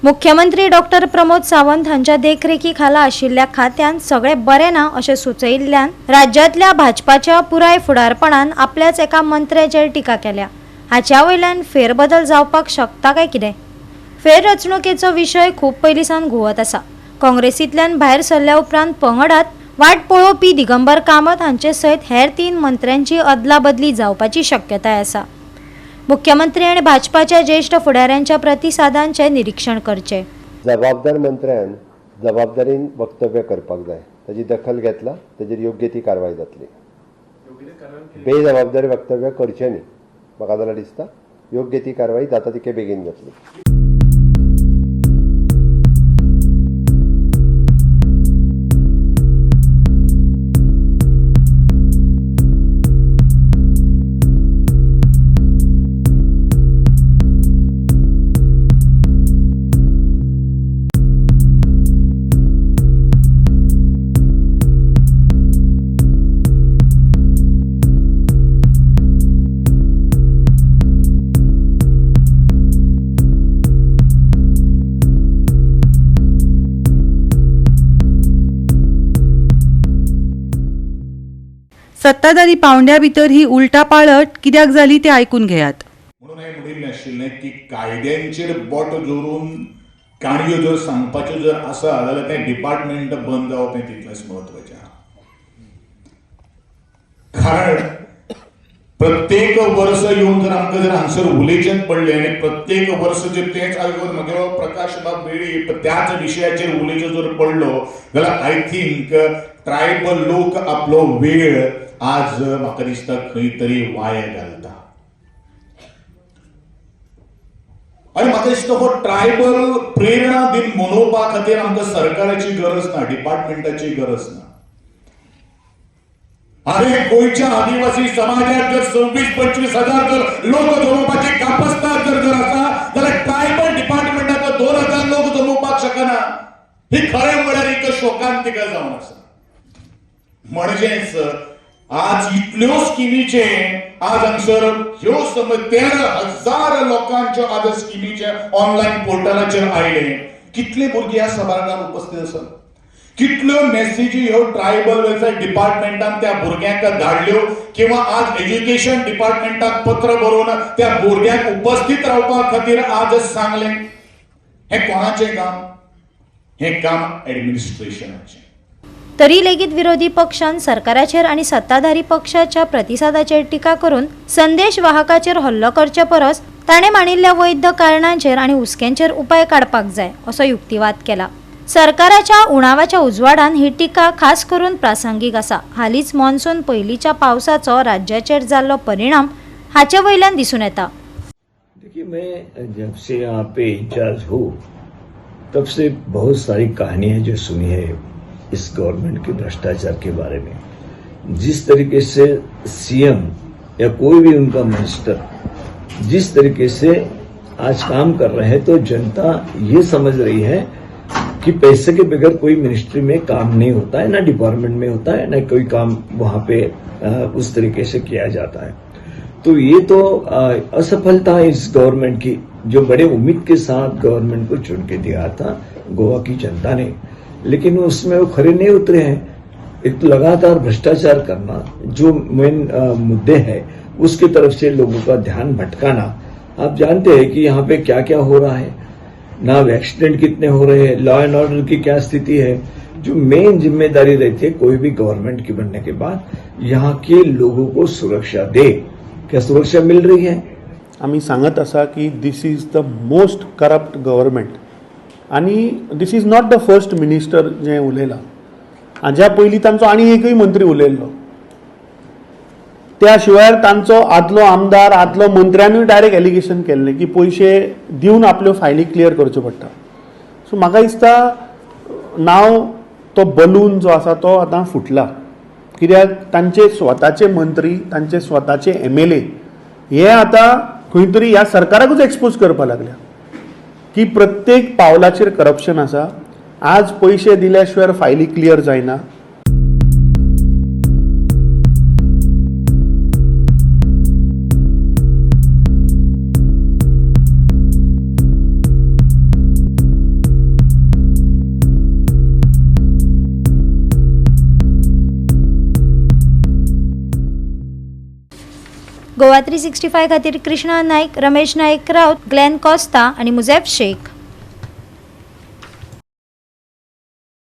मुख्यमंत्री डॉक्टर प्रमोद सावंत हांच्या देखरेखीखाला आशिल्ल्या खात्यान सगळे बरे ना अशें सुचयिल्ल्यान राज्यातल्या भाजपाच्या पुराय फुडारपणान आपल्याच एका मंत्र्याचेर टिका केल्या। हाच्या वयल्यान फेरबदल जावपाक शकता काय कितें? फेररचणुकेचो विशय खूब पयलींसान घुंवत आसा। काँग्रेसींतल्यान भायर सरल्या उपरांत पंगडात वाट पळोवपी दिगंबर कामत हांचे सयत हेर 3 मंत्र्यांची अदलाबदली जावपाची शक्यताय आसा। मुख्यमंत्री आणि भाजपाच्या ज्येष्ठ फुडाऱ्यांच्या प्रतिसादांचे निरीक्षण करचे। जबाबदार मंत्र्यान जबाबदारीन वक्तव्य करपाक जाय, ताची दखल घेतला ताचेर योग्य ती कारवाई जातली। बेजबाबदार वक्तव्य करचे न्ही, म्हाका जाल्यार दिसता योग्य ती कारवाई जाता तितके बेगीन जातली। सत्ताधारी पावंड्या भितर ही उलटापालट कित्याक जाली ते आयकून घेयात। म्हणून हांवें म्हणिल्लें आशिल्लें की कायद्यांचेर बोट जोडून काणयो जर सांगपाच्यो जर आसा जाल्यार तें डिपार्टमेंट बंद जावप हें तितलेंच म्हत्वाचें आहा। कारण प्रत्येक वर्स येवन जर आमकां जर हांगसर उलयचेंच पडलें आनी प्रत्येक वर्स जर तेंच आयकून म्हजो प्रकाश बाब बेळी त्याच विशयाचेर उलयचो जर पडलो जाल्यार आय थिंक ट्रायबल लोक आपलो वेळ आज म्हाका दिसता खंय तरी वाया घालता। आनी म्हाका दिसता हो ट्रायबल प्रेरणा दिन मनोवपा खातीर आमकां सरकाराची गरज ना, डिपार्टमेंटाची गरज ना। अरे गोयच्या आदिवासी समाजात जर 26-25 हजार जर लोक जमोवपाची कापस्ताद जर आसा जाल्यार ट्रायबल डिपार्टमेंटाचो 2000 लोक जमोवपाक शकना। ही खरें म्हळ्यार एक शोकांतिका जावन आसा। म्हणजेच आज इतल्यो स्किमीचे आज हांगसर ह्यो समज 13,000 लोकांच्यो आज स्किमीचे ऑनलायन पोर्टलाचेर आयले। कितले भुरगे ह्या सभागृहात उपस्थित आसात, कितल्यो मेसेजी ह्यो ट्रायबल वेलफेअर डिपार्टमेंटान त्या भुरग्यांक धाडल्यो किंवा आज एज्युकेशन डिपार्टमेंटाक पत्र बरोवन त्या भुरग्यांक उपस्थित रावपा खातीर आज सांगले। हे कोणाचें काम? हे काम ऍडमिनिस्ट्रेशनाचें। तरी लेगीत विरोधी पक्षान सरकाराचेर आणि सत्ताधारी पक्षाच्या प्रतिसादाचेर टिका करून संदेश वाहकाचेर हल्लो करचे परस ताणे मांडिल्ल्या वैध कारणांचेर आणि हुस्क्यांचेर उपाय काडपाक जाय असो युक्तिवाद केला। सरकाराच्या उणावाच्या उजवाडान ही टिका खास करून प्रासंगीक आसा। हालींच मॉन्सून पयलींच्या पावसाचो राज्याचेर जाल्लो परिणाम हाचे वयल्यान दिसून येता। देखिए, मैं जब से यहाँ पे इंचार्ज हूँ तब से बहुत सारी कहानियां जो सुनी है इस गवर्नमेंट के भ्रष्टाचार के बारे में। जिस तरीके से सीएम या कोई भी उनका मिनिस्टर जिस तरीके से आज काम कर रहे हैं, तो जनता ये समझ रही है कि पैसे के बगैर कोई मिनिस्ट्री में काम नहीं होता है, ना डिपार्टमेंट में होता है, ना कोई काम वहां पे उस तरीके से किया जाता है। तो ये तो असफलता है इस गवर्नमेंट की, जो बड़े उम्मीद के साथ गवर्नमेंट को चुन के दिया था गोवा की जनता ने, लेकिन उसमें वो खरे नहीं उतरे हैं। एक तो लगातार भ्रष्टाचार करना, जो मेन मुद्दे हैं उसकी तरफ से लोगों का ध्यान भटकाना। आप जानते हैं कि यहाँ पे क्या क्या हो रहा है, ना एक्सीडेंट कितने हो रहे हैं, लॉ एंड ऑर्डर की क्या स्थिति है। जो मेन जिम्मेदारी रहती है कोई भी गवर्नमेंट की बनने के बाद, यहाँ के लोगों को सुरक्षा दे। क्या सुरक्षा मिल रही है? आम्ही सांगत असा की this is the most corrupt government आणि this is not the first minister जे उलयला। हाज्या पयलीं तांचो आनी एकूय मंत्री उलयल्लो, त्या शिवाय तांचो आदलो आमदार आदलो मंत्र्यानूय डायरेक्ट एलिगेशन केल्लें की पयशे दिवन आपल्यो फायली क्लियर करच्यो पडटा। सो म्हाका दिसता नाव तो बलून जो आसा तो आतां फुटला, कित्याक तांचे स्वताचे मंत्री तांचे स्वताचे MLA हे आतां खंय तरी ह्या सरकाराकूच एक्सपोज करपाक लागल्या की प्रत्येक पावलाचेर करप्शन आसा। आज पयशे दिल्या शिवाय फायली क्लियर जायना। गोवा 365 खातीर कृष्णा नाईक, रमेश नाईक राऊत, ग्लेन कॉस्ता आणि मुझेफ शेख.